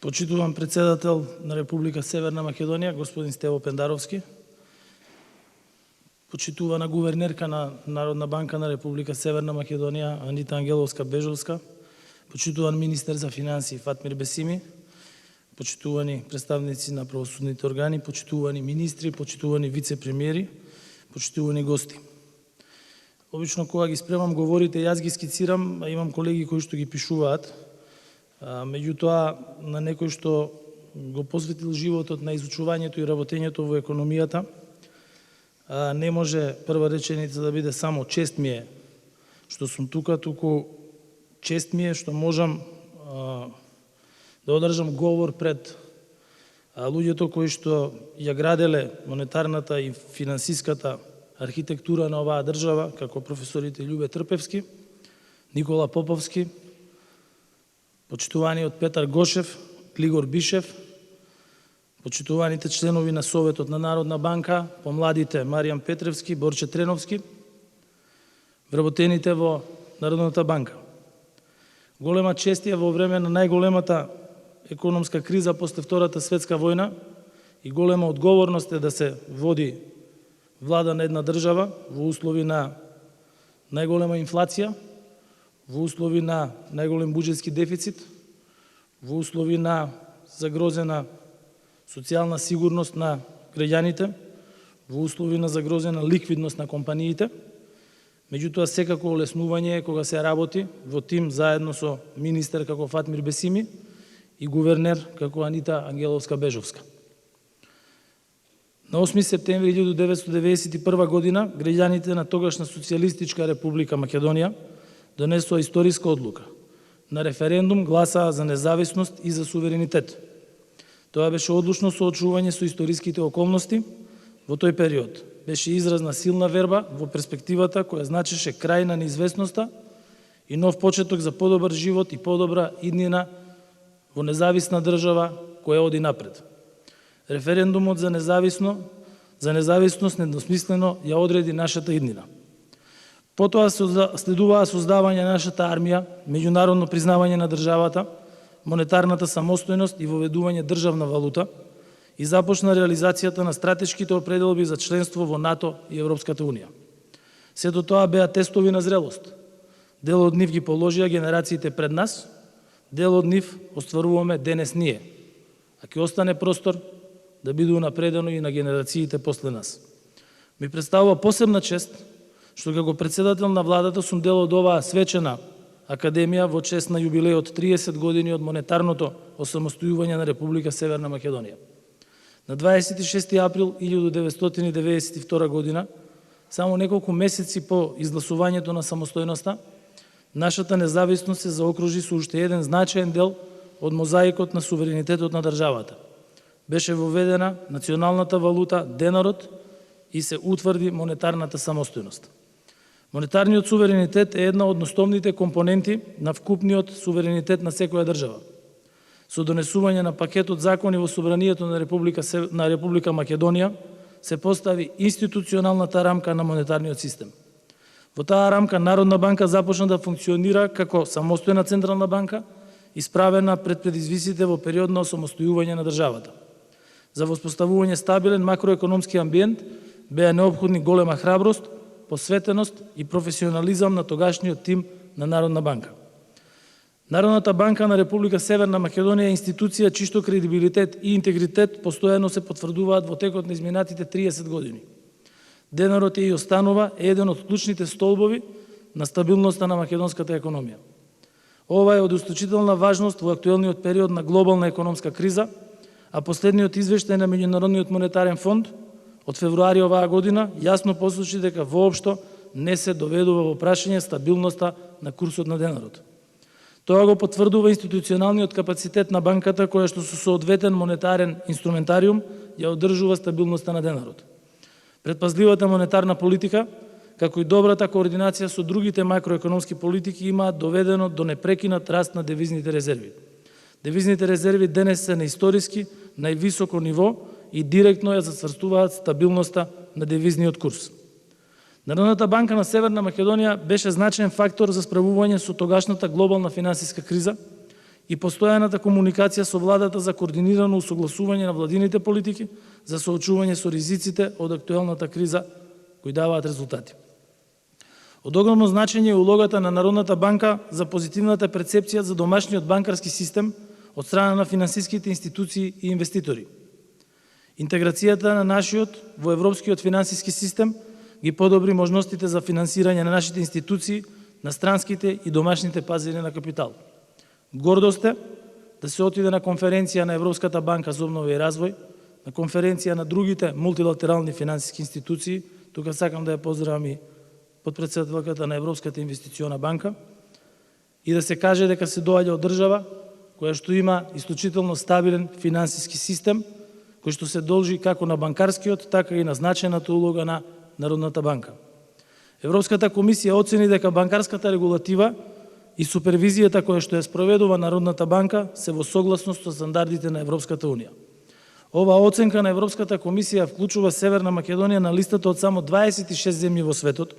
Почитуван председател на Република Северна Македонија, господин Стево Пендаровски, почитувана гувернерка на Народна банка на Република Северна Македонија, Анита Ангеловска-Бежовска, почитуван министер за финансии Фатмир Бесими, почитувани представници на правосудните органи, почитувани министри, почитувани вице-премиери, почитувани гости. Обично кога ги спремам говорите, јас ги скицирам, а имам колеги кои што ги пишуваат. Меѓутоа, на некој што го посветил животот на изучувањето и работењето во економијата, не може прва реченица да биде само чест ми е што сум тука, туку чест ми е што можам да одржам говор пред луѓето кои што ја граделе монетарната и финансиската архитектура на оваа држава, како професорите Љубе Трпевски, Никола Поповски, почитуваниот Петар Гошев, Глигор Бишев, почитуваните членови на Советот на Народна банка, помладите Маријан Петревски, Борче Треновски, вработените во Народната банка. Голема чест е во време на најголемата економска криза после Втората светска војна и голема одговорност е да се води влада на една држава во услови на најголема инфлација, во услови на најголем буџетски дефицит, во услови на загрозена социјална сигурност на граѓаните, во услови на загрозена ликвидност на компаниите. Меѓутоа, секако олеснување е кога се работи во тим заедно со министер како Фатмир Бесими и гувернер како Анита Ангеловска-Бежовска. На 8 септември 1991 година граѓаните на тогашна Социјалистичка република Македонија донесоа историска одлука. На референдум гласаа за независност и за суверенитет. Тоа беше одлучно соочување со историските околности во тој период. Беше израз на силна верба во перспективата која значеше крај на неизвестноста и нов почеток за подобар живот и подобра иднина во независна држава која оди напред. Референдумот за независност недвосмислено ја одреди нашата иднина. Потоа следуваа создавање на нашата армија, меѓународно признавање на државата, монетарната самостојност и воведување државна валута и започна реализацијата на стратешките определби за членство во НАТО и Европската унија. Сето тоа беа тестови на зрелост. Дел од нив ги положија генерациите пред нас, дел од нив остваруваме денес ние, а ќе остане простор да биде унапредено и на генерациите после нас. Ми представува посебна чест што како председател на владата сум дел од оваа свечена академија во чест на јубилејот 30 години од монетарното осамостојување на Република Северна Македонија. На 26 април 1992 година, само неколку месеци по изгласувањето на самостојноста, нашата независност се заокружи со уште еден значаен дел од мозаикот на суверенитетот на државата. Беше воведена националната валута, денарот, и се утврди монетарната самостојност. Монетарниот суверенитет е една од основните компоненти на вкупниот суверенитет на секоја држава. Со донесување на пакетот закони во собранието на Република Македонија се постави институционалната рамка на монетарниот систем. Во таа рамка Народна банка започна да функционира како самостојна централна банка, исправена пред предизвиците во период на осамостојување на државата. За воспоставување стабилен макроекономски амбиент беа неопходни голема храброст, посветеност и професионализам на тогашниот тим на Народна банка. Народната банка на Република Северна Македонија е институција чишто кредибилитет и интегритет постојано се потврдуваат во текот на изминатите 30 години. Денарот е и останува еден од клучните столбови на стабилноста на македонската економија. Ова е од исклучителна важност во актуелниот период на глобална економска криза, а последниот извештај на Меѓународниот монетарен фонд од февруари оваа година јасно посочи дека воопшто не се доведува во прашање стабилноста на курсот на денарот. Тоа го потврдува институционалниот капацитет на банката која што со соодветен монетарен инструментариум ја одржува стабилноста на денарот. Предпазливата монетарна политика, како и добрата координација со другите макроекономски политики имаат доведено до непрекинат раст на девизните резерви. Девизните резерви денес се на историски највисоко ниво и директно ја зацврстуваат стабилноста на девизниот курс. Народната банка на Северна Македонија беше значаен фактор за справување со тогашната глобална финансиска криза и постојаната комуникација со владата за координирано усогласување на владините политики за соочување со ризиците од актуелната криза кои даваат резултати. Од огромно значење е улогата на Народната банка за позитивната перцепција за домашниот банкарски систем од страна на финансиските институции и инвеститори. Интеграцијата на нашиот во европскиот финансиски систем ги подобри можностите за финансирање на нашите институции на странските и домашните пазари на капитал. Гордост е да се отиде на конференција на Европската банка за обнова и развој, на конференција на другите мултилатерални финансиски институции. Тука сакам да ја поздравам и подпредседателката на Европската инвестициона банка, и да се каже дека се доаѓа од држава која што има исклучително стабилен финансиски систем, кој што се должи како на банкарскиот, така и на значајната улога на Народната банка. Европската комисија оцени дека банкарската регулатива и супервизијата која што ја спроведува Народната банка се во согласност со стандардите на Европската унија. Оваа оценка на Европската комисија вклучува Северна Македонија на листата од само 26 земји во светот,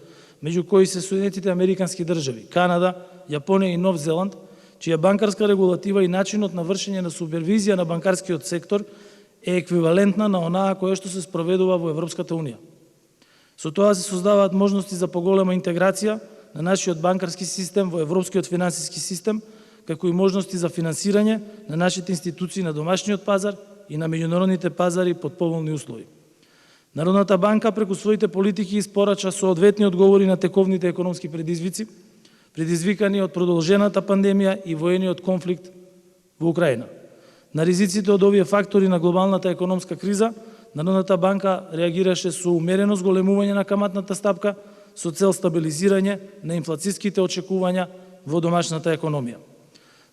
меѓу кои се Соединетите Американски држави, Канада, Јапонија и Нов Зеланд, чија банкарска регулатива и начинот на вршење на супервизија на банкарскиот сектор е еквивалентна на онаа која што се спроведува во Европската унија. Со тоа се создаваат можности за поголема интеграција на нашиот банкарски систем во европскиот финансиски систем, како и можности за финансирање на нашите институции на домашниот пазар и на меѓународните пазари под поволни услови. Народната банка преку своите политики испорача соодветни одговори на тековните економски предизвици, предизвикани од продолжената пандемија и воениот конфликт во Украина. На ризиците од овие фактори на глобалната економска криза, Народната банка реагираше со умерено зголемување на каматната стапка со цел стабилизирање на инфлацијските очекувања во домашната економија.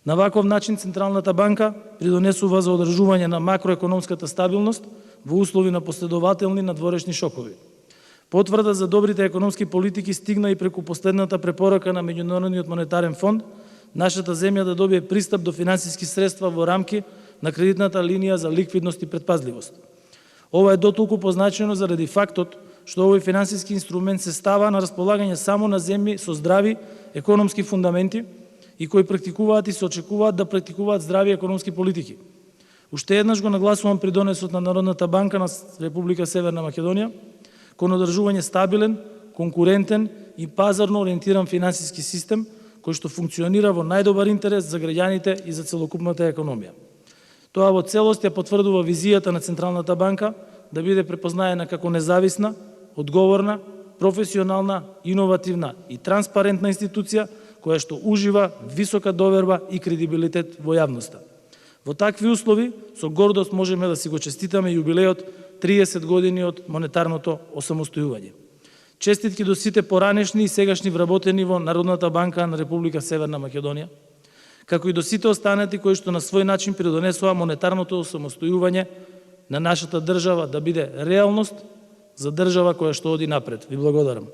На ваков начин Централната банка придонесува за одржување на макроекономската стабилност во услови на последователни надворешни шокови. Потврда за добрите економски политики стигна и преку последната препорака на Меѓународниот монетарен фонд, нашата земја да добие пристап до финансиски средства во рамки на кредитната линија за ликвидност и предпазливост. Ова е дотолку позначено заради фактот што овој финансиски инструмент се става на располагање само на земји со здрави економски фундаменти и кои практикуваат и се очекуваат да практикуваат здрави економски политики. Уште еднаш го нагласувам придонесот на Народната банка на Република Северна Македонија кон одржување стабилен, конкурентен и пазарно ориентиран финансиски систем кој што функционира во најдобар интерес за граѓаните и за целокупната економија. Тоа во целост ја потврдува визијата на Централната банка да биде препознаена како независна, одговорна, професионална, иновативна и транспарентна институција која што ужива висока доверба и кредибилитет во јавноста. Во такви услови, со гордост можеме да си го честитаме јубилеот 30 години од монетарното осамостојување. Честитки до сите поранешни и сегашни вработени во Народната банка на Република Северна Македонија, како и до сите останати кои што на свој начин придонесува монетарното осамостојување на нашата држава да биде реалност за држава која што оди напред. Ви благодарам.